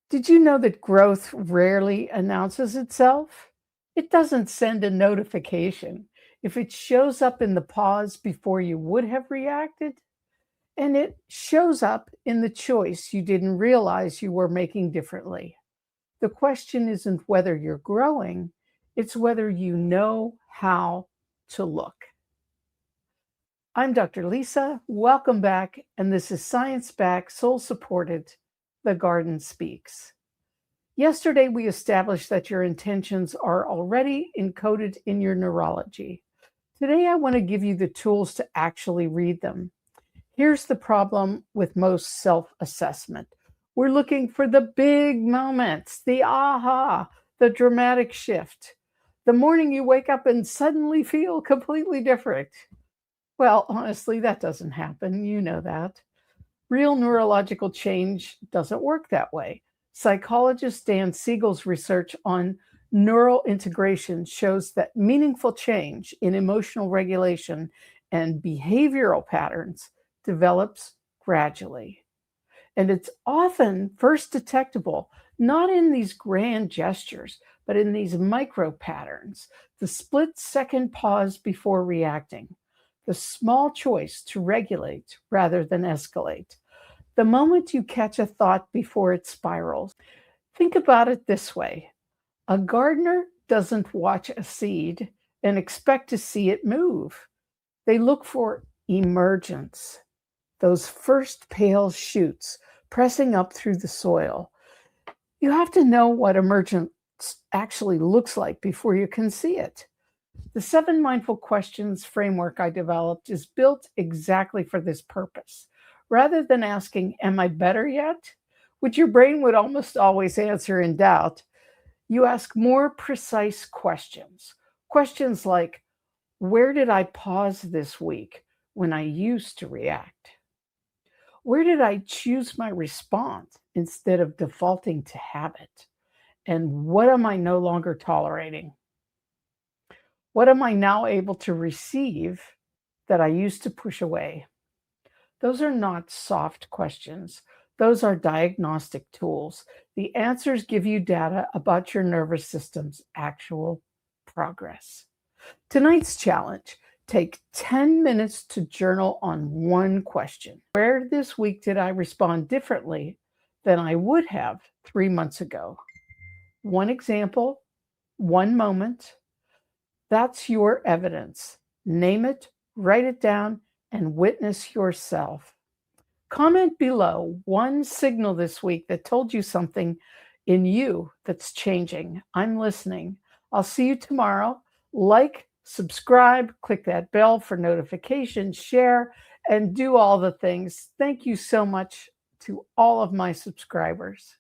Did you know that growth rarely announces itself? It doesn't send a notification. If it shows up in the pause before you would have reacted, and it shows up in the choice you didn't realize you were making differently. The question isn't whether you're growing, it's whether you know how to look. I'm Dr. Lisa. Welcome back. And this is Science Back, Soul Supported, The Garden Speaks. Yesterday, we established that your intentions are already encoded in your neurology. Today, I want to give you the tools to actually read them. Here's the problem with most self-assessment. We're looking for the big moments, the aha, the dramatic shift. The morning you wake up and suddenly feel completely different. Well, honestly, that doesn't happen. You know that. Real neurological change doesn't work that way. Psychologist Dan Siegel's research on neural integration shows that meaningful change in emotional regulation and behavioral patterns develops gradually. And it's often first detectable not in these grand gestures, but in these micro patterns, the split-second pause before reacting, the small choice to regulate rather than escalate, the moment you catch a thought before it spirals. Think about it this way. A gardener doesn't watch a seed and expect to see it move. They look for emergence, those first pale shoots pressing up through the soil. You have to know what emergence actually looks like before you can see it. The 7 mindful questions framework I developed is built exactly for this purpose. Rather than asking, am I better yet? Which your brain would almost always answer in doubt, you ask more precise questions. Questions like, where did I pause this week when I used to react? Where did I choose my response instead of defaulting to habit? And what am I no longer tolerating? What am I now able to receive that I used to push away? Those are not soft questions. Those are diagnostic tools. The answers give you data about your nervous system's actual progress. Tonight's challenge, take 10 minutes to journal on one question. Where this week did I respond differently than I would have 3 months ago? One example, one moment. That's your evidence. Name it, write it down, and witness yourself. Comment below one signal this week that told you something in you that's changing. I'm listening. I'll see you tomorrow. Like, subscribe, click that bell for notifications, share, and do all the things. Thank you so much to all of my subscribers.